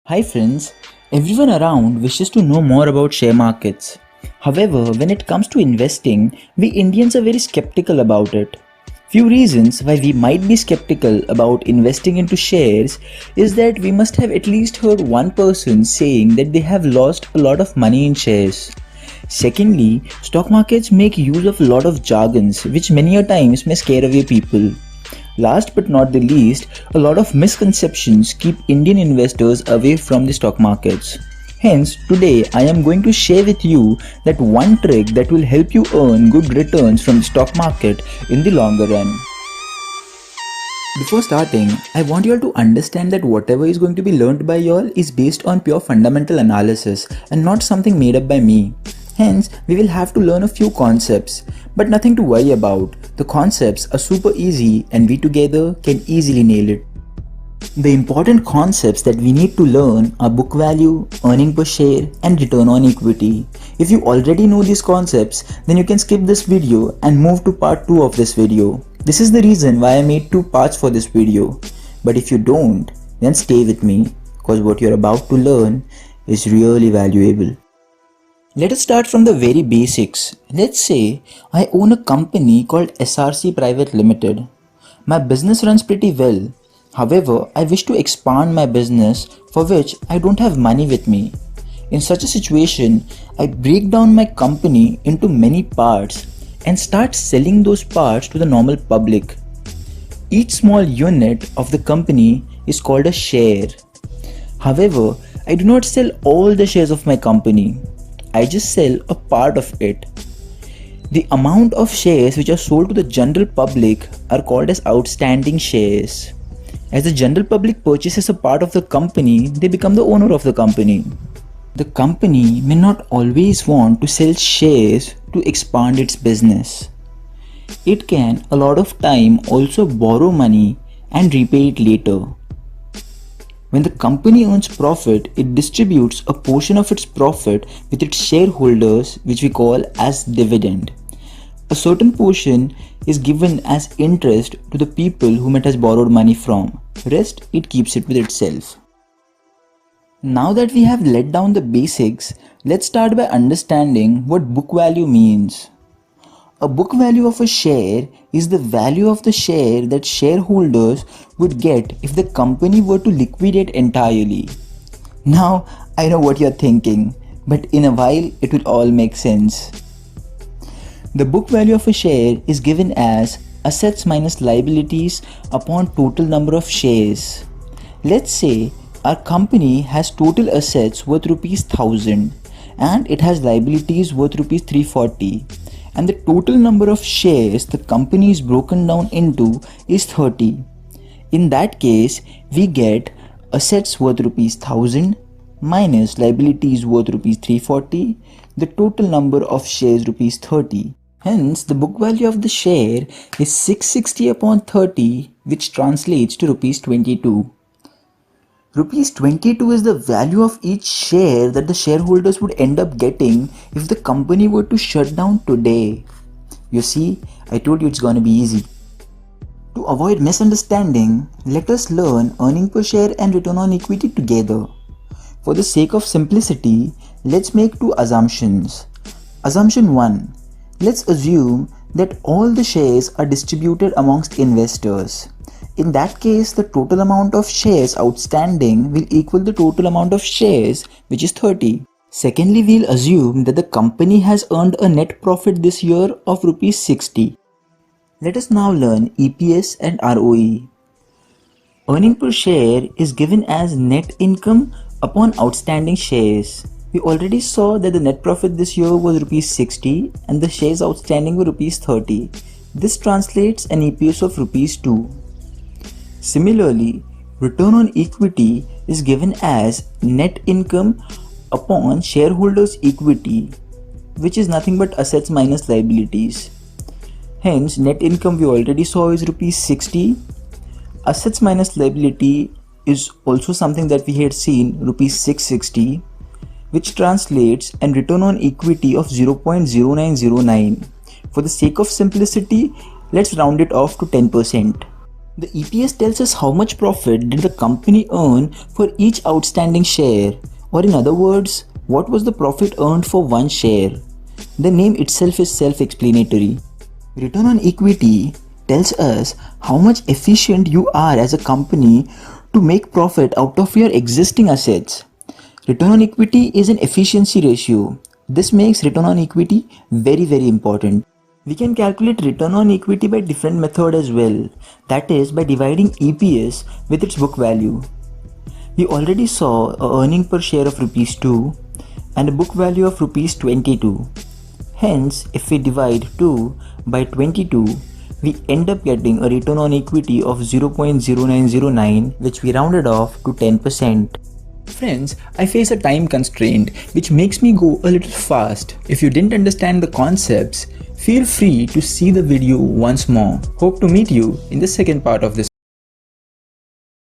Hi friends, everyone around wishes to know more about share markets. However, when it comes to investing, we Indians are very skeptical about it. Few reasons why we might be skeptical about investing into shares is that we must have at least heard one person saying that they have lost a lot of money in shares. Secondly, stock markets make use of a lot of jargons which many a times may scare away people. Last but not the least, a lot of misconceptions keep Indian investors away from the stock markets. Hence, today I am going to share with you that one trick that will help you earn good returns from the stock market in the longer run. Before starting, I want you all to understand that whatever is going to be learned by you all is based on pure fundamental analysis and not something made up by me. Hence, we will have to learn a few concepts, but nothing to worry about. The concepts are super easy and we together can easily nail it. The important concepts that we need to learn are book value, earning per share, and return on equity. If you already know these concepts, then you can skip this video and move to part 2 of this video. This is the reason why I made 2 parts for this video. But if you don't, then stay with me because what you're about to learn is really valuable. Let us start from the very basics. Let's say I own a company called SRC Private Limited. My business runs pretty well. However, I wish to expand my business for which I don't have money with me. In such a situation, I break down my company into many parts and start selling those parts to the normal public. Each small unit of the company is called a share. However, I do not sell all the shares of my company. I just sell a part of it. The amount of shares which are sold to the general public are called as outstanding shares. As the general public purchases a part of the company, they become the owner of the company. The company may not always want to sell shares to expand its business. It can a lot of time also borrow money and repay it later. When the company earns profit, it distributes a portion of its profit with its shareholders, which we call as dividend. A certain portion is given as interest to the people whom it has borrowed money from. Rest, it keeps it with itself. Now that we have let down the basics, let's start by understanding what book value means. A book value of a share is the value of the share that shareholders would get if the company were to liquidate entirely. Now, I know what you're thinking, but in a while it will all make sense. The book value of a share is given as assets minus liabilities upon total number of shares. Let's say our company has total assets worth rupees 1000 and it has liabilities worth rupees 340, and the total number of shares the company is broken down into is 30. In that case, we get assets worth rupees 1000 minus liabilities worth rupees 340, the total number of shares rupees 30. Hence, the book value of the share is 660 upon 30, which translates to rupees 22. Rupees 22 is the value of each share that the shareholders would end up getting if the company were to shut down today. You see, I told you it's gonna be easy. To avoid misunderstanding, let us learn earning per share and return on equity together. For the sake of simplicity, let's make 2 assumptions. Assumption 1. Let's assume that all the shares are distributed amongst investors. In that case, the total amount of shares outstanding will equal the total amount of shares, which is 30. Secondly, we'll assume that the company has earned a net profit this year of rupees 60. Let us now learn EPS and ROE. Earning per share is given as net income upon outstanding shares. We already saw that the net profit this year was rupees 60 and the shares outstanding were rupees 30. This translates an EPS of rupees 2. Similarly, return on equity is given as net income upon shareholders' equity, which is nothing but assets minus liabilities. Hence, net income we already saw is rupees 60. Assets minus liability is also something that we had seen, rupees 660, which translates and return on equity of 0.0909. For the sake of simplicity, let's round it off to 10%. The EPS tells us how much profit did the company earn for each outstanding share, or in other words, what was the profit earned for one share. The name itself is self-explanatory. Return on equity tells us how much efficient you are as a company to make profit out of your existing assets. Return on equity is an efficiency ratio. This makes return on equity very important. We can calculate return on equity by different method as well. That is by dividing EPS with its book value. We already saw a earning per share of rupees 2 and a book value of rupees 22. Hence, if we divide 2 by 22, we end up getting a return on equity of 0.0909, which we rounded off to 10%. Friends, I face a time constraint which makes me go a little fast. If you didn't understand the concepts, feel free to see the video once more. Hope to meet you in the second part of this.